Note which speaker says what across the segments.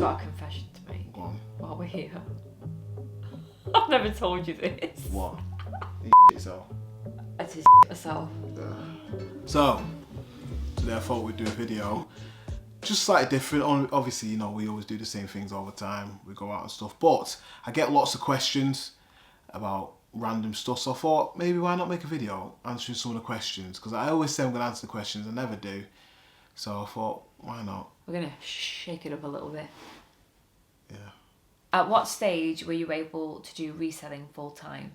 Speaker 1: got a confession to make.
Speaker 2: Go on.
Speaker 1: While we're here. I've never told you this.
Speaker 2: What? Yourself.
Speaker 1: I just myself.
Speaker 2: So, today I thought we'd do a video. Just slightly different. Obviously, you know, we always do the same things all the time. We go out and stuff. But I get lots of questions about random stuff. So I thought, maybe why not make a video answering some of the questions? Because I always say I'm going to answer the questions. I never do. So I thought, why not?
Speaker 1: We're going to shake it up a little bit.
Speaker 2: Yeah.
Speaker 1: At what stage were you able to do reselling full time?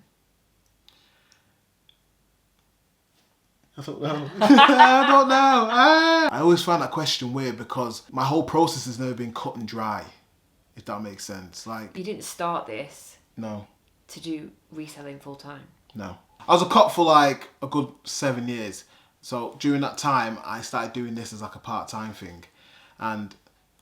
Speaker 2: I don't know. I don't know. I always find that question weird because my whole process has never been cut and dry, if that makes sense. Like,
Speaker 1: you didn't start this
Speaker 2: no,
Speaker 1: to do reselling full time?
Speaker 2: No. I was a cop for like a good 7 years. So during that time, I started doing this as like a part-time thing. And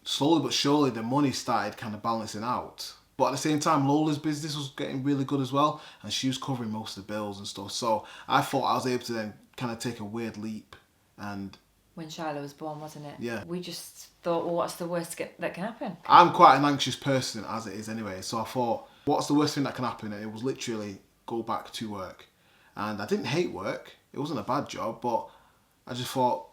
Speaker 2: slowly but surely, the money started kind of balancing out. But at the same time, Lola's business was getting really good as well. And she was covering most of the bills and stuff. So I thought I was able to then kind of take a weird leap. And
Speaker 1: when Shiloh was born, wasn't it?
Speaker 2: Yeah.
Speaker 1: We just thought, well, what's the worst that can happen?
Speaker 2: I'm quite an anxious person as it is anyway. So I thought, what's the worst thing that can happen? And it was literally go back to work. And I didn't hate work. It wasn't a bad job. But I just thought,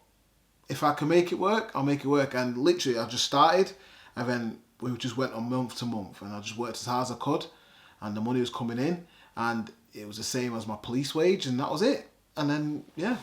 Speaker 2: if I can make it work, I'll make it work. And literally, I just started. And then we just went on month to month. And I just worked as hard as I could. And the money was coming in. And it was the same as my police wage. And that was it. And then, yeah,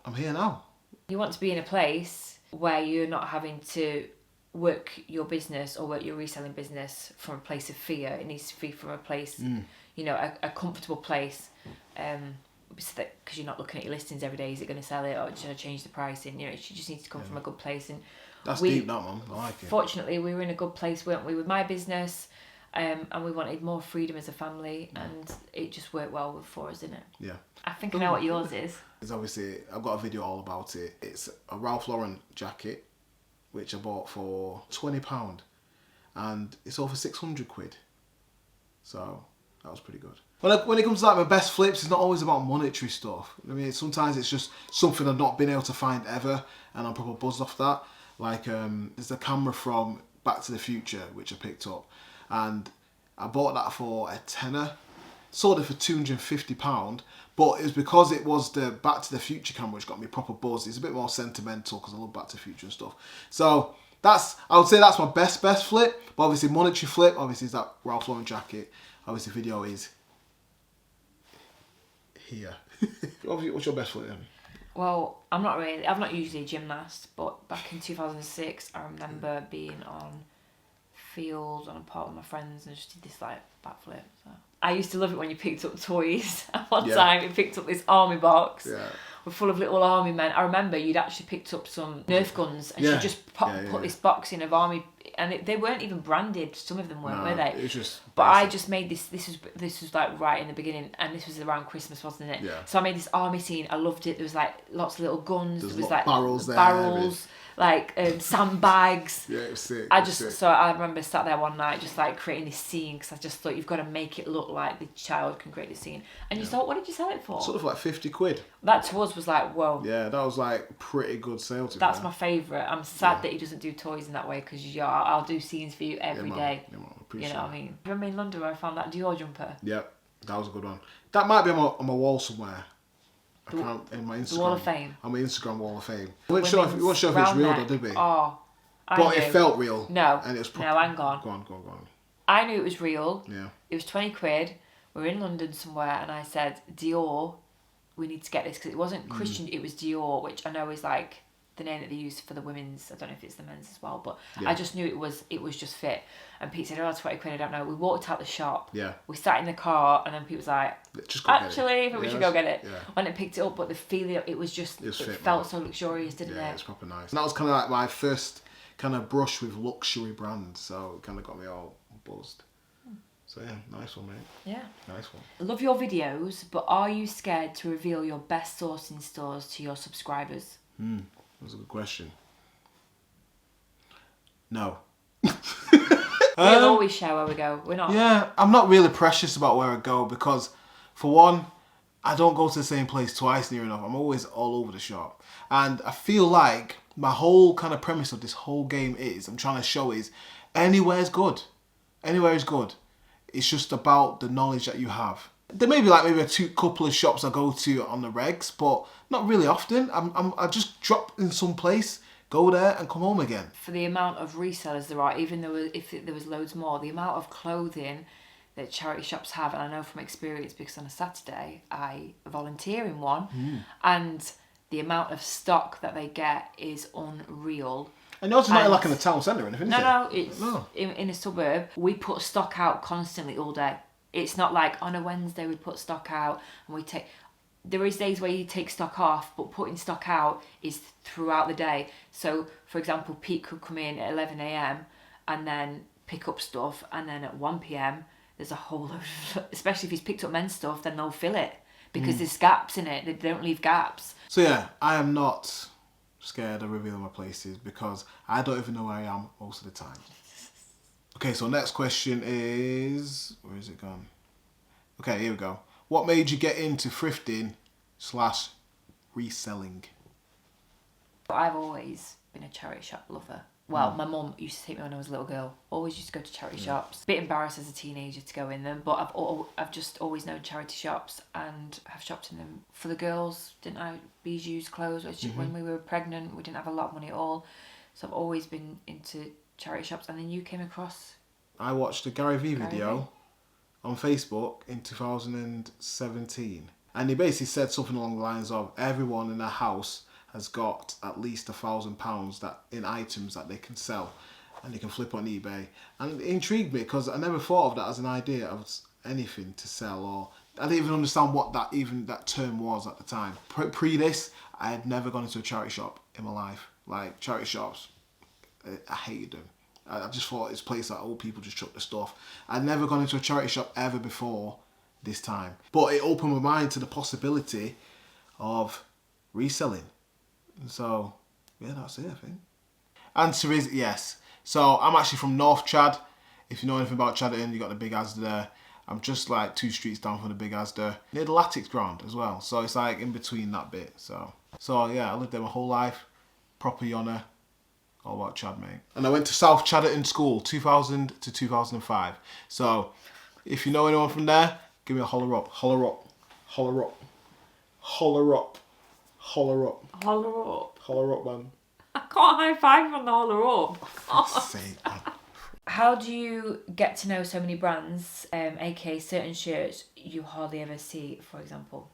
Speaker 2: I'm here now.
Speaker 1: You want to be in a place where you're not having to work your business or work your reselling business from a place of fear. It needs to be from a place, you know, a comfortable place. Because you're not looking at your listings every day. Is it going to sell it, or should I change the pricing? You know, you just need to come from a good place. And
Speaker 2: that's deep, that one. I like it.
Speaker 1: Fortunately, we were in a good place, weren't we, with my business, and we wanted more freedom as a family, and it just worked well for us, didn't it?
Speaker 2: Yeah.
Speaker 1: I think I know what yours is.
Speaker 2: It's obviously, I've got a video all about it. It's a Ralph Lauren jacket, which I bought for £20, and it's over 600 quid. So that was pretty good. When it comes to like my best flips, it's not always about monetary stuff. I mean, sometimes it's just something I've not been able to find ever, and I'm probably buzzed off that. Like, there's a camera from Back to the Future, which I picked up, and I bought that for a tenner. Sold it for £250, but it was because it was the Back to the Future camera which got me proper buzz. It's a bit more sentimental because I love Back to the Future and stuff. So I would say that's my best flip. But obviously monetary flip, obviously is that Ralph Lauren jacket. Obviously video is here. What's your best flip then?
Speaker 1: Well, I'm not usually a gymnast, but back in 2006, I remember being on field on a park with my friends and just did this like backflip. So I used to love it when you picked up toys. One time you picked up this army box with full of little army men. I remember you'd actually picked up some Nerf guns and she just put this box in of army, and they weren't even branded. Some of them weren't, were they?
Speaker 2: It was just
Speaker 1: but I just made this. This was like right in the beginning, and this was around Christmas, wasn't it?
Speaker 2: Yeah.
Speaker 1: So I made this army scene. I loved it. There was like lots of little guns. There was like
Speaker 2: barrels there.
Speaker 1: Barrels. Like sandbags.
Speaker 2: Yeah, it was sick.
Speaker 1: So I remember sat there one night just like creating this scene, because I just thought you've got to make it look like the child can create this scene. And you thought, what did you sell it for?
Speaker 2: Sort of like 50 quid.
Speaker 1: That to us was like, whoa.
Speaker 2: Yeah, that was like pretty good sale to
Speaker 1: That's my favourite. I'm sad that he doesn't do toys in that way, because I'll do scenes for you every day.
Speaker 2: Yeah, man,
Speaker 1: you know what I mean? Remember in London where I found that Dior jumper?
Speaker 2: Yep, that was a good one. That might be on my wall somewhere. In my Instagram.
Speaker 1: The Wall of Fame.
Speaker 2: On my Instagram Wall of Fame. We weren't sure if it was real though, did we?
Speaker 1: Oh,
Speaker 2: but it felt real.
Speaker 1: No.
Speaker 2: And it was
Speaker 1: no, hang on.
Speaker 2: Go on.
Speaker 1: I knew it was real.
Speaker 2: Yeah.
Speaker 1: It was 20 quid. We were in London somewhere, and I said, Dior, we need to get this, because it wasn't Christian, it was Dior, which I know is like the name that they use for the women's. I don't know if it's the men's as well, but I just knew it was just fit. And Pete said, 20 quid, I don't know. We walked out the shop.
Speaker 2: Yeah.
Speaker 1: We sat in the car, and then Pete was like, actually, we should go get it. Yeah. When it picked it up, but the feeling, it was just, it felt so luxurious, didn't it?
Speaker 2: Yeah, it's proper nice. And that was kind of like my first kind of brush with luxury brands, so it kind of got me all buzzed. So yeah, nice one, mate.
Speaker 1: Yeah.
Speaker 2: Nice one.
Speaker 1: I love your videos, but are you scared to reveal your best sourcing stores to your subscribers?
Speaker 2: That's a good question. No.
Speaker 1: We'll always share where we go. We're not.
Speaker 2: Yeah, I'm not really precious about where I go, because for one, I don't go to the same place twice near enough. I'm always all over the shop. And I feel like my whole kind of premise of this whole game is, I'm trying to show is, Anywhere's good. Anywhere is good. It's just about the knowledge that you have. There may be like maybe a couple of shops I go to on the regs, but not really often. I just drop in some place, go there and come home again.
Speaker 1: For the amount of resellers there are, even though if there was loads more, the amount of clothing that charity shops have, and I know from experience because on a Saturday I volunteer in one, and the amount of stock that they get is unreal.
Speaker 2: And yours is not like in the town centre or anything, is it?
Speaker 1: No, it's in a suburb. We put stock out constantly all day. It's not like on a Wednesday we put stock out and we take... There is days where you take stock off, but putting stock out is throughout the day. So, for example, Pete could come in at 11 a.m. and then pick up stuff, and then at 1 p.m. there's a whole load of... Especially if he's picked up men's stuff, then they'll fill it. Because there's gaps in it. They don't leave gaps.
Speaker 2: So yeah, I am not scared of revealing my places because I don't even know where I am most of the time. Okay, so next question is... Where is it gone? Okay, here we go. What made you get into thrifting / reselling?
Speaker 1: I've always been a charity shop lover. Well, my mum used to take me when I was a little girl. Always used to go to charity shops. Bit embarrassed as a teenager to go in them, but I've just always known charity shops and have shopped in them. For the girls, didn't I? Bijou's clothes, which when we were pregnant, we didn't have a lot of money at all. So I've always been into charity shops. And then you came across...
Speaker 2: I watched a Gary Vee video on Facebook in 2017. And he basically said something along the lines of everyone in a house has got at least £1,000 that in items that they can sell and they can flip on eBay. And it intrigued me because I never thought of that as an idea of anything to sell, or I didn't even understand what that term was at the time. Pre this, I had never gone into a charity shop in my life. Like charity shops, I hated them. I just thought it's a place that old people just chuck their stuff. I'd never gone into a charity shop ever before this time. But it opened my mind to the possibility of reselling. And so, yeah, that's it, I think. Answer is yes. So, I'm actually from North Chad. If you know anything about Chadderton, you got the big Asda there. I'm just like 2 streets down from the big Asda. Near the Latics ground as well. So, it's like in between that bit. So yeah, I lived there my whole life. Proper Yonner. All about Chad, mate. And I went to South Chadderton School, 2000 to 2005. So, if you know anyone from there, give me a holler up. Holler up. Holler up. Holler up. Holler up.
Speaker 1: Holler up.
Speaker 2: Holler up, man.
Speaker 1: I can't high five on the holler up.
Speaker 2: For sake, man.
Speaker 1: How do you get to know so many brands, aka certain shirts you hardly ever see, for example?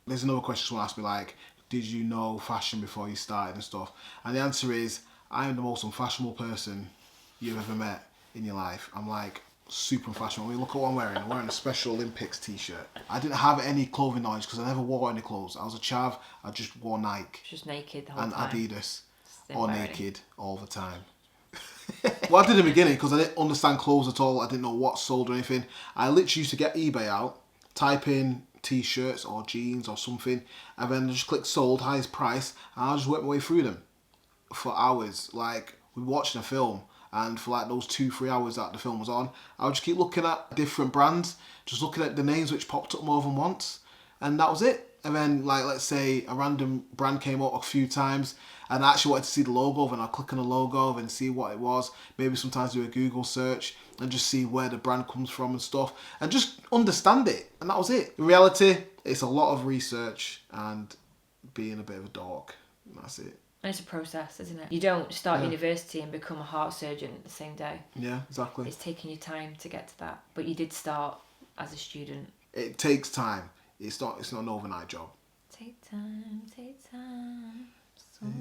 Speaker 2: There's another question someone asked me, like, did you know fashion before you started and stuff? And the answer is, I am the most unfashionable person you've ever met in your life. I'm like super unfashionable. I mean, look at what I'm wearing a Special Olympics t-shirt. I didn't have any clothing knowledge because I never wore any clothes. I was a chav, I just wore Nike.
Speaker 1: Just naked the whole
Speaker 2: and
Speaker 1: time.
Speaker 2: And Adidas. Or naked all the time. Well, I did in the beginning because I didn't understand clothes at all. I didn't know what sold or anything. I literally used to get eBay out, type in t-shirts or jeans or something, and then just click sold, highest price, and I'll just work my way through them for hours. Like, we were watching a film, and for like those 2-3 hours that the film was on, I would just keep looking at different brands, just looking at the names which popped up more than once, and that was it. And then, like, let's say a random brand came up a few times and I actually wanted to see the logo, then I'll click on the logo and see what it was. Maybe sometimes do a Google search and just see where the brand comes from and stuff and just understand it. And that was it. In reality, it's a lot of research and being a bit of a dork. And that's it.
Speaker 1: And it's a process, isn't it? You don't start university and become a heart surgeon the same day.
Speaker 2: Yeah, exactly.
Speaker 1: It's taking you time to get to that. But you did start as a student.
Speaker 2: It takes time. It's not an overnight job.
Speaker 1: Take time. So
Speaker 2: if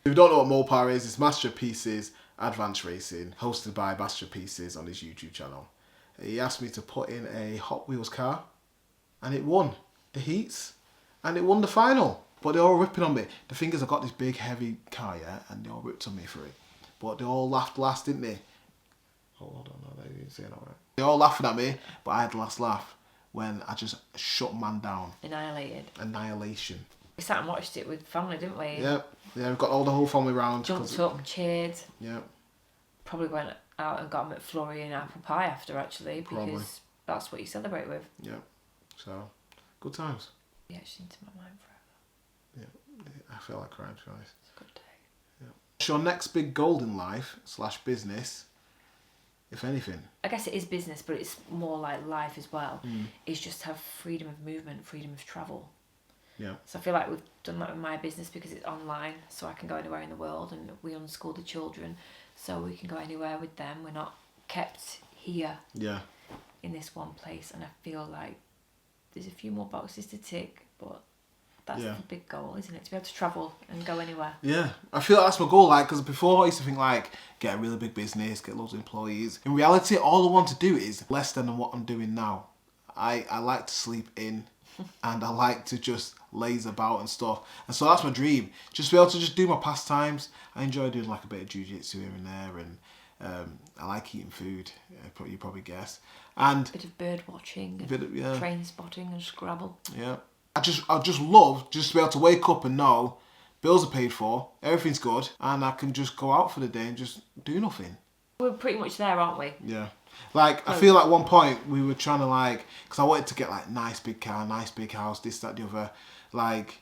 Speaker 2: you don't know what M.O.P.A.R is, it's Masterpieces Advanced Racing, hosted by Masterpieces on his YouTube channel. He asked me to put in a Hot Wheels car, and it won the heats, and it won the final. But they're all ripping on me. The thing is, I got this big, heavy car, yeah, and they all ripped on me for it. But they all laughed last, didn't they? Hold on, no, they didn't say that right. They all laughing at me, but I had the last laugh when I just shut man down.
Speaker 1: Annihilated.
Speaker 2: Annihilation.
Speaker 1: We sat and watched it with family, didn't we?
Speaker 2: Yeah, we've got the whole family round.
Speaker 1: Jumped up, cheered.
Speaker 2: Yeah.
Speaker 1: Probably went out and got a McFlurry and apple pie after, actually, because
Speaker 2: Probably.
Speaker 1: That's what you celebrate with.
Speaker 2: Yeah. So, good times.
Speaker 1: Yeah, it's into my mind forever.
Speaker 2: Yeah, I feel like crying, to be honest.
Speaker 1: It's a good day.
Speaker 2: Yeah. What's your next big goal in life / business, if anything?
Speaker 1: I guess it is business, but it's more like life as well. Is just to have freedom of movement, freedom of travel.
Speaker 2: Yeah.
Speaker 1: So I feel like we've done that with my business because it's online, so I can go anywhere in the world, and we unschool the children, so we can go anywhere with them. We're not kept here.
Speaker 2: Yeah.
Speaker 1: In this one place, and I feel like there's a few more boxes to tick, but that's the big goal, isn't it? To be able to travel and go anywhere.
Speaker 2: Yeah, I feel like that's my goal. Like, because before I used to think like get a really big business, get loads of employees. In reality, all I want to do is less than what I'm doing now. I like to sleep in, and I like to just laze about and stuff. And so that's my dream. Just be able to just do my pastimes. I enjoy doing like a bit of jiu-jitsu here and there, and I like eating food. You probably guess. And
Speaker 1: a bit of bird watching, train spotting, and Scrabble.
Speaker 2: Yeah. I just love just to be able to wake up and know bills are paid for, everything's good, and I can just go out for the day and just do nothing.
Speaker 1: We're pretty much there, aren't we?
Speaker 2: Yeah. Like, I feel like at one point we were trying to like, because I wanted to get like nice big car, nice big house, this, that, the other. Like,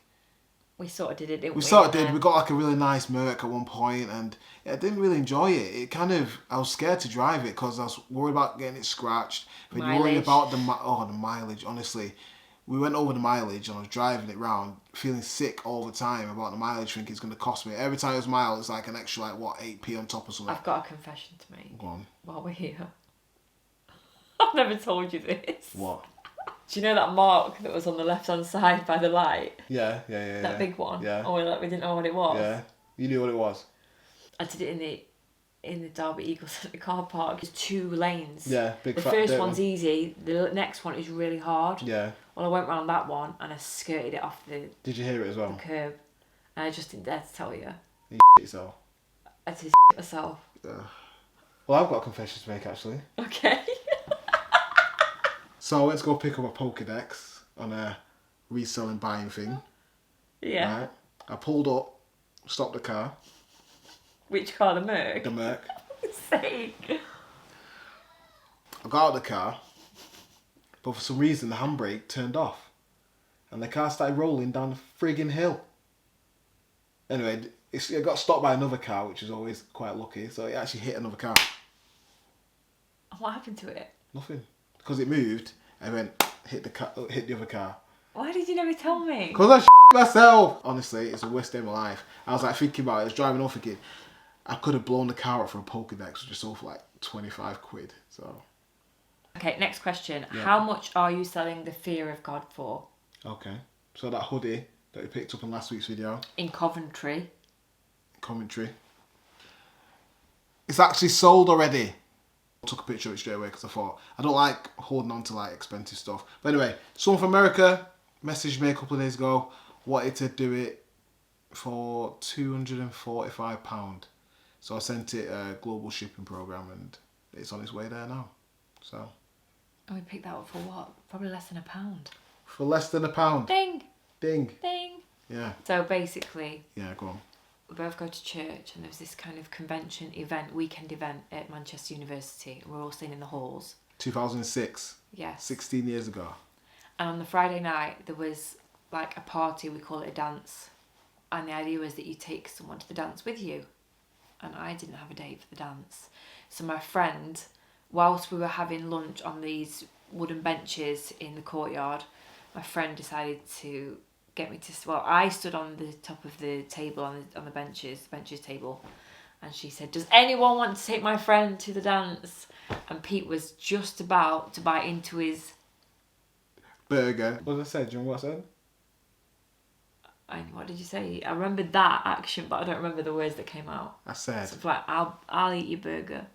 Speaker 1: we sort of did it, didn't we?
Speaker 2: We sort of did. We got like a really nice M.O.P.A.R at one point, and I didn't really enjoy it. It kind of, I was scared to drive it because I was worried about getting it scratched. But you're worried about the mileage, honestly. We went over the mileage and I was driving it round, feeling sick all the time about the mileage, thinking it's going to cost me. Every time it was mile, it's like an extra, like, what, 8p on top or something.
Speaker 1: I've got a confession to make.
Speaker 2: Go on.
Speaker 1: While we're here. I've never told you this.
Speaker 2: What?
Speaker 1: Do you know that mark that was on the left-hand side by the light?
Speaker 2: Yeah.
Speaker 1: That big one?
Speaker 2: Yeah.
Speaker 1: Oh, we didn't know what it was?
Speaker 2: Yeah. You knew what it was?
Speaker 1: I did it in the Derby Eagle Centre car park. There's 2 lanes.
Speaker 2: Yeah,
Speaker 1: big. The first one's easy. The next one is really hard.
Speaker 2: Yeah.
Speaker 1: Well, I went round that one and I skirted it off the.
Speaker 2: Did you hear it as well?
Speaker 1: The curb, and I just didn't dare to tell you.
Speaker 2: You yourself.
Speaker 1: I did myself.
Speaker 2: Well, I've got a confession to make actually.
Speaker 1: Okay.
Speaker 2: So I went to go pick up a Pokédex on a reselling buying thing.
Speaker 1: Yeah.
Speaker 2: Right. I pulled up, stopped the car.
Speaker 1: Which car? The M.O.P.A.R?
Speaker 2: The M.O.P.A.R.
Speaker 1: For fuck's sake.
Speaker 2: I got out of the car, but for some reason the handbrake turned off, and the car started rolling down the frigging hill. Anyway, it got stopped by another car, which is always quite lucky. So it actually hit another car.
Speaker 1: What happened to it?
Speaker 2: Nothing, because it moved and went hit the other car.
Speaker 1: Why did you never tell me?
Speaker 2: Because I myself. Honestly, it's the worst day of my life. I was like thinking about it. I was driving off thinking I could have blown the car up for a Pokédex, which is sold for like 25 quid. So.
Speaker 1: Okay, next question.
Speaker 2: Yeah.
Speaker 1: How much are you selling the Fear of God for?
Speaker 2: Okay, so that hoodie that we picked up in last week's video.
Speaker 1: In Coventry.
Speaker 2: Commentary. It's actually sold already. I took a picture of it straight away because I thought I don't like holding on to like expensive stuff. But anyway, someone from America messaged me a couple of days ago, wanted to do it for £245. So I sent it a global shipping program and it's on its way there now. So.
Speaker 1: And we picked that up for what? Probably less than £1.
Speaker 2: For less than £1.
Speaker 1: Ding.
Speaker 2: Ding.
Speaker 1: Ding.
Speaker 2: Yeah.
Speaker 1: So basically.
Speaker 2: Yeah, go on.
Speaker 1: We both go to church and there was this kind of weekend event at Manchester University. And we're all staying in the halls.
Speaker 2: 2006.
Speaker 1: Yes.
Speaker 2: 16 years ago.
Speaker 1: And on the Friday night there was like a party, we call it a dance. And the idea was that you take someone to the dance with you. And I didn't have a date for the dance. So my friend, whilst we were having lunch on these wooden benches in the courtyard, my friend decided to get me to... Well, I stood on the top of the table, on the benches table, and she said, "Does anyone want to take my friend to the dance?" And Pete was just about to bite into his...
Speaker 2: burger. What did I say? Do you remember what I said?
Speaker 1: What did you say? I remembered that action, but I don't remember the words that came out.
Speaker 2: I said...
Speaker 1: So like, I'll eat your burger.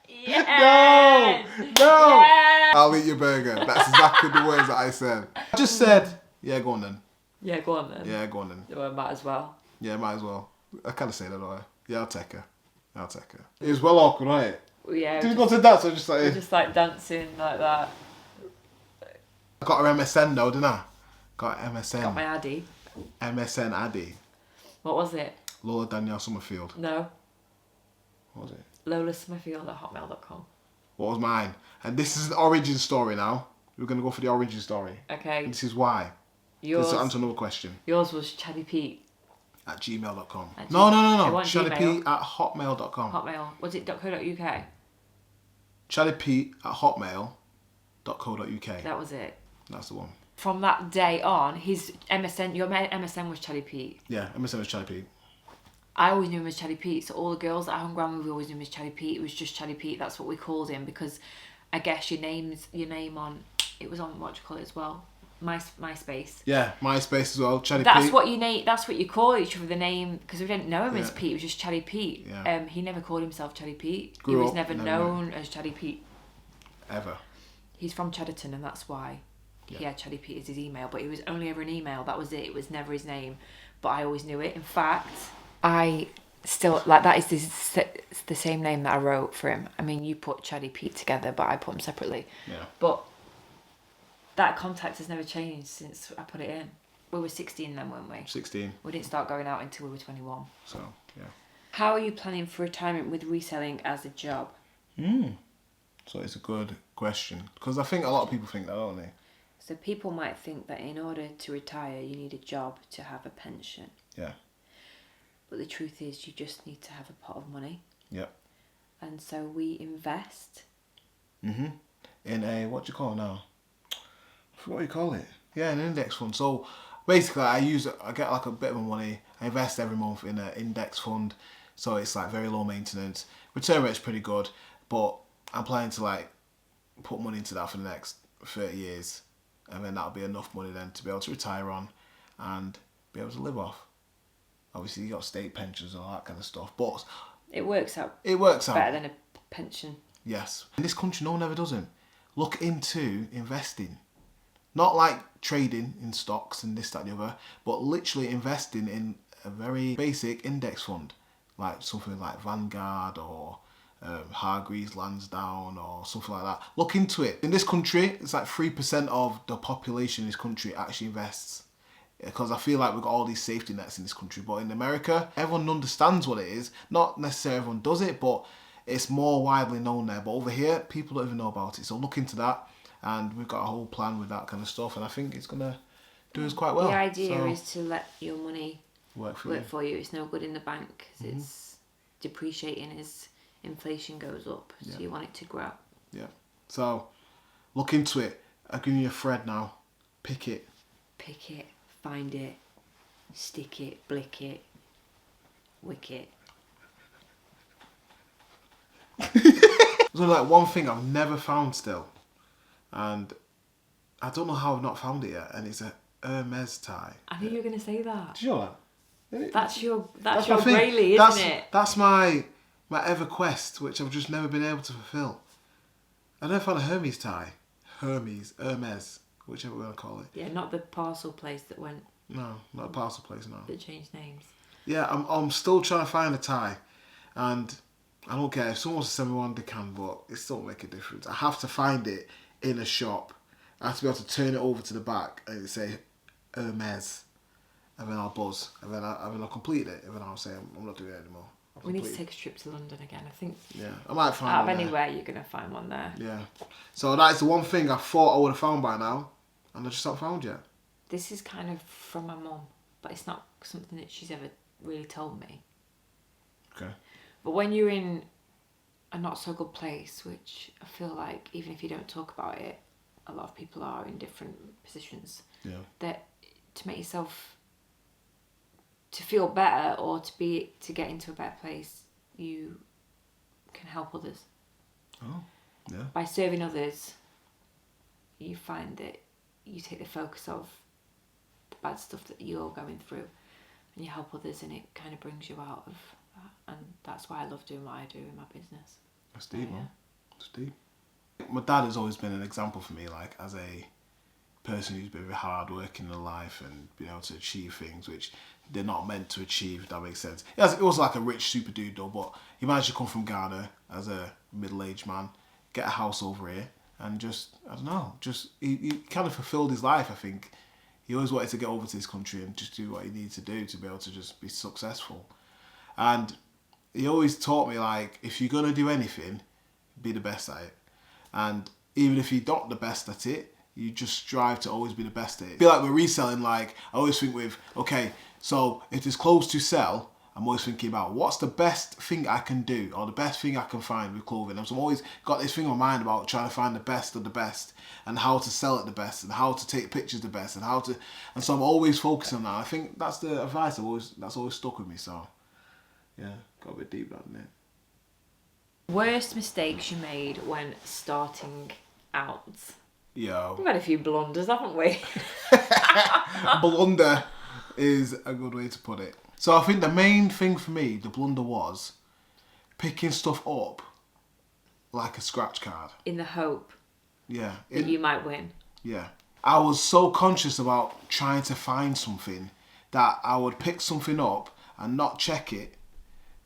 Speaker 2: Yes! No!
Speaker 1: Yes!
Speaker 2: I'll eat your burger. That's exactly the words that I said. I just said, yeah, go on then.
Speaker 1: Yeah, go on then.
Speaker 2: Yeah, go on then.
Speaker 1: Well, might as well.
Speaker 2: Yeah, might as well. I kind of say that, don't I? Yeah, I'll take her. It was well awkward, right?
Speaker 1: Yeah.
Speaker 2: Did you go to dance or just like...
Speaker 1: We're just like dancing like that.
Speaker 2: I got her MSN though, didn't I? Got MSN.
Speaker 1: Got my Addy.
Speaker 2: MSN Addy.
Speaker 1: What was it?
Speaker 2: Lola Danielle Summerfield.
Speaker 1: No.
Speaker 2: What was it?
Speaker 1: lolasummerfield@hotmail.com.
Speaker 2: What was mine? And this is an origin story now. We're going to go for the origin story.
Speaker 1: Okay.
Speaker 2: And this is why.
Speaker 1: Yours.
Speaker 2: This is to answer another question.
Speaker 1: Yours was Chaddypete.
Speaker 2: at gmail.com.
Speaker 1: At
Speaker 2: No.
Speaker 1: It wasn't
Speaker 2: Chaddypete at hotmail.com.
Speaker 1: Hotmail. Was it .co.uk?
Speaker 2: Chaddypete at hotmail.co.uk.
Speaker 1: That was it.
Speaker 2: That's the one.
Speaker 1: From that day on, his MSN, your MSN was Chaddypete.
Speaker 2: Yeah, MSN was Chaddypete.
Speaker 1: I always knew him as Chaddypete, so all the girls that I hung around with always knew him as Chaddypete. It was just Chaddypete. That's what we called him because, I guess your name on. It was on what you call it as well, MySpace.
Speaker 2: Yeah, MySpace as well. Chaddypete.
Speaker 1: That's what you name. That's what you call each other. The name because we didn't know him as
Speaker 2: Yeah.
Speaker 1: Pete. It was just Chaddypete.
Speaker 2: Yeah.
Speaker 1: He never called himself Chaddypete. He
Speaker 2: Grew
Speaker 1: was
Speaker 2: up,
Speaker 1: never
Speaker 2: never
Speaker 1: known as Chaddypete.
Speaker 2: Ever.
Speaker 1: He's from Chadderton, and that's why
Speaker 2: Yeah.
Speaker 1: he had Chaddypete as his email. But it was only ever an email. That was it. It was never his name. But I always knew it. In fact, I still like that is the same name that I wrote for him. I mean, you put Chaddypete together, but I put them separately.
Speaker 2: Yeah.
Speaker 1: But that contact has never changed since I put it in. We were 16 then, weren't we?
Speaker 2: 16.
Speaker 1: We didn't start going out until we were 21.
Speaker 2: So, yeah.
Speaker 1: How are you planning for retirement with reselling as a job?
Speaker 2: So it's a good question. Because I think a lot of people think that, don't they?
Speaker 1: So people might think that in order to retire, you need a job to have a pension.
Speaker 2: Yeah.
Speaker 1: But the truth is, you just need to have a pot of money.
Speaker 2: Yep.
Speaker 1: And so we invest.
Speaker 2: In a, what do you call it now? I forgot what you call it. Yeah, an index fund. So basically I get like a bit of money. I invest every month in an index fund. So it's like very low maintenance. Return rate's pretty good. But I'm planning to like put money into that for the next 30 years. And then that'll be enough money then to be able to retire on and be able to live off. Obviously you got state pensions and all that kind of stuff. But
Speaker 1: It works out
Speaker 2: better
Speaker 1: better than a pension.
Speaker 2: Yes. In this country, no one ever does it. Look into investing. Not like trading in stocks and this, that and the other, but literally investing in a very basic index fund. Like something like Vanguard or Hargreaves Lansdowne or something like that. Look into it. In this country, it's like 3% of the population in this country actually invests. Because I feel like we've got all these safety nets in this country. But in America, everyone understands what it is. Not necessarily everyone does it, but it's more widely known there. But over here, people don't even know about it. So look into that. And we've got a whole plan with that kind of stuff. And I think it's going to do us quite well.
Speaker 1: The idea is to let your money
Speaker 2: work
Speaker 1: for you. It's no good in the bank because it's depreciating as inflation goes up. So you want it to grow.
Speaker 2: Yeah. So look into it. I'll give you a thread now. Pick it.
Speaker 1: Pick it. Find it, stick it, blick it, wick it.
Speaker 2: There's only like one thing I've never found still. And I don't know how I've not found it yet. And it's a Hermes tie.
Speaker 1: I knew you were going to say that.
Speaker 2: Did you know that?
Speaker 1: That's your
Speaker 2: my thing.
Speaker 1: Grayley, isn't it?
Speaker 2: That's my ever quest, which I've just never been able to fulfill. I never found a Hermes tie. Hermes, whichever we want to call it.
Speaker 1: Yeah, not the parcel place that went.
Speaker 2: No, not a parcel place, no.
Speaker 1: That changed names.
Speaker 2: Yeah, I'm still trying to find a tie. And I don't care if someone wants to send me one, they can, but it still make a difference. I have to find it in a shop. I have to be able to turn it over to the back and it say Hermes. And then I'll buzz. And then I'll complete it. And then I'll say I'm not doing it anymore.
Speaker 1: We need to take a trip to London again. I think.
Speaker 2: Yeah, I might find
Speaker 1: out
Speaker 2: one
Speaker 1: of
Speaker 2: there.
Speaker 1: anywhere, you're gonna find one there.
Speaker 2: Yeah. So that is the one thing I thought I would have found by now, and I just haven't found yet.
Speaker 1: This is kind of from my mum, but it's not something that she's ever really told me.
Speaker 2: Okay.
Speaker 1: But when you're in a not so good place, which I feel like even if you don't talk about it, a lot of people are in different positions.
Speaker 2: Yeah.
Speaker 1: That to make yourself to feel better or to get into a better place, you can help others.
Speaker 2: Oh. Yeah.
Speaker 1: By serving others, you find that you take the focus of the bad stuff that you're going through and you help others, and it kind of brings you out of that. And that's why I love doing what I do in my business.
Speaker 2: That's deep,
Speaker 1: Yeah.
Speaker 2: man. That's deep. My dad has always been an example for me, like as a person who's been very hard working in life and been able to achieve things which they're not meant to achieve, if that makes sense. It was like a rich super dude though, but he managed to come from Ghana as a middle-aged man, get a house over here, and just, I don't know, just he kind of fulfilled his life, I think. He always wanted to get over to this country and just do what he needed to do to be able to just be successful. And he always taught me, like, if you're going to do anything, be the best at it. And even if you're not the best at it, you just strive to always be the best at it. I feel like we're reselling, like, I always think with, okay, so if there's clothes to sell, I'm always thinking about what's the best thing I can do or the best thing I can find with clothing. And so I'm always got this thing in my mind about trying to find the best of the best and how to sell it the best and how to take pictures the best and how to, and so I'm always focusing on that. I think that's the advice that's always stuck with me. So yeah, got a bit deep, hasn't it?
Speaker 1: Worst mistakes you made when starting out?
Speaker 2: Yo.
Speaker 1: We've had a few blunders, haven't we?
Speaker 2: Blunder is a good way to put it. So I think the main thing for me, the blunder was picking stuff up like a scratch card.
Speaker 1: In the hope
Speaker 2: Yeah.
Speaker 1: that you might win.
Speaker 2: Yeah. I was so conscious about trying to find something that I would pick something up and not check it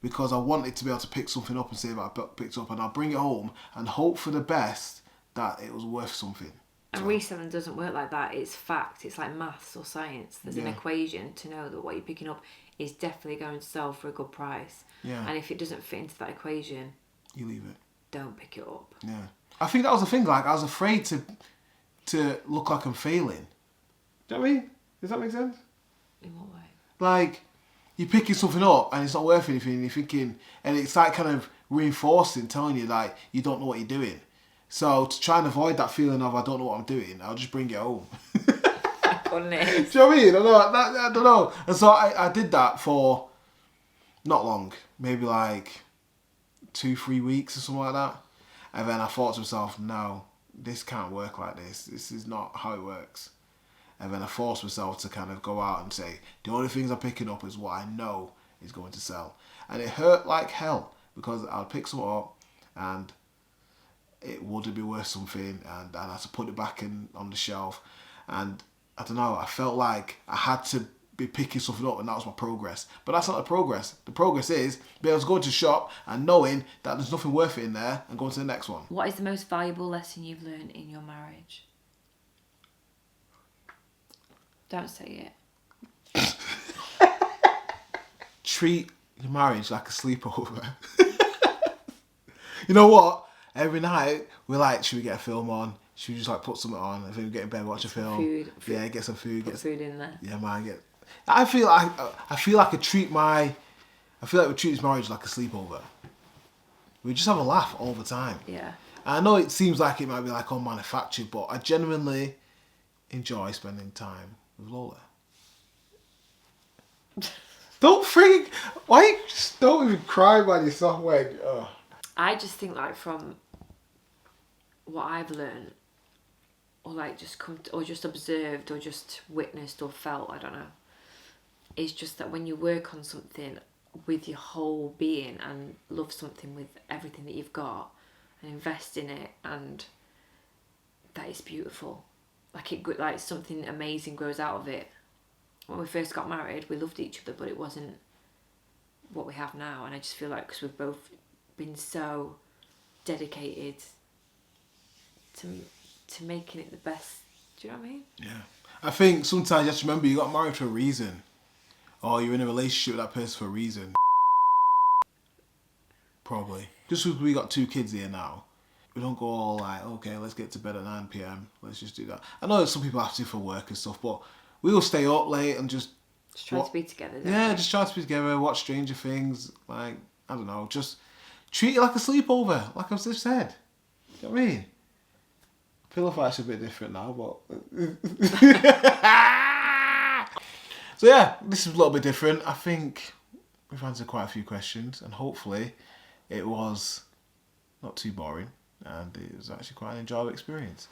Speaker 2: because I wanted to be able to pick something up and say that I picked up, and I'll bring it home and hope for the best that it was worth something.
Speaker 1: And reselling doesn't work like that. It's fact. It's like maths or science. There's an equation to know that what you're picking up is definitely going to sell for a good price.
Speaker 2: Yeah.
Speaker 1: And if it doesn't fit into that equation,
Speaker 2: you leave it.
Speaker 1: Don't pick it up.
Speaker 2: Yeah. I think that was the thing. Like, I was afraid to look like I'm failing. Do you know what I mean? Does that make sense?
Speaker 1: In what way?
Speaker 2: Like, you're picking something up and it's not worth anything. And you're thinking, and it's like kind of reinforcing, telling you like you don't know what you're doing. So to try and avoid that feeling of I don't know what I'm doing, I'll just bring it home.
Speaker 1: Honest.
Speaker 2: Do you know what I mean? I don't know. And so I did that for not long, maybe like 2-3 weeks or something like that. And then I thought to myself, no, this can't work like this. This is not how it works. And then I forced myself to kind of go out and say, the only things I'm picking up is what I know is going to sell. And it hurt like hell because I'd pick something up and it wouldn't be worth something, and I had to put it back on the shelf. And I don't know, I felt like I had to be picking something up and that was my progress. But that's not the progress. The progress is being able to go to the shop and knowing that there's nothing worth it in there and going to the next one.
Speaker 1: What is the most valuable lesson you've learned in your marriage? Don't say it.
Speaker 2: Treat your marriage like a sleepover. You know what? Every night we're like, should we get a film on? Should we just like put something on? I think we get in bed, watch a film.
Speaker 1: Food.
Speaker 2: Yeah, get some food.
Speaker 1: Put food in there.
Speaker 2: Yeah, man. I feel like we treat this marriage like a sleepover. We just have a laugh all the time.
Speaker 1: Yeah.
Speaker 2: And I know it seems like it might be like all manufactured, but I genuinely enjoy spending time with Lola. Don't freak! Why just don't even cry by yourself when?
Speaker 1: I just think like from what I've learned, or like or just observed, or just witnessed, or felt, I don't know. It's just that when you work on something with your whole being and love something with everything that you've got and invest in it, and that is beautiful. Like something amazing grows out of it. When we first got married, we loved each other, but it wasn't what we have now. And I just feel like because we've both been so dedicated to making it the best. Do you know what I mean? Yeah.
Speaker 2: I think sometimes you have to remember you got married for a reason. Or you're in a relationship with that person for a reason. Probably. Just because we got 2 kids here now, we don't go all like, okay, let's get to bed at 9 p.m. Let's just do that. I know some people have to for work and stuff, but we will stay up late and just
Speaker 1: try to be together.
Speaker 2: Yeah, just try to be together, watch Stranger Things, like, I don't know, just treat it like a sleepover, like I've just said. You know what I mean? Pillow fight's a bit different now, but... So yeah, this is a little bit different. I think we've answered quite a few questions, and hopefully it was not too boring, and it was actually quite an enjoyable experience.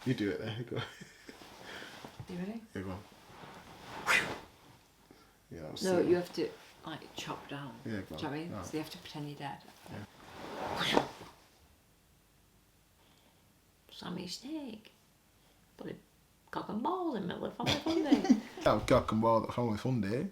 Speaker 2: You do it there, go.
Speaker 1: You ready?
Speaker 2: Yeah, go on. Yeah,
Speaker 1: no, you have to like chop down.
Speaker 2: Yeah, go on.
Speaker 1: Do you know what I mean?
Speaker 2: No.
Speaker 1: So you have to pretend you're dead.
Speaker 2: Yeah.
Speaker 1: Sammy Snake. Put a cock and balls in the middle of family fun day.
Speaker 2: Cock and balls at family fun day.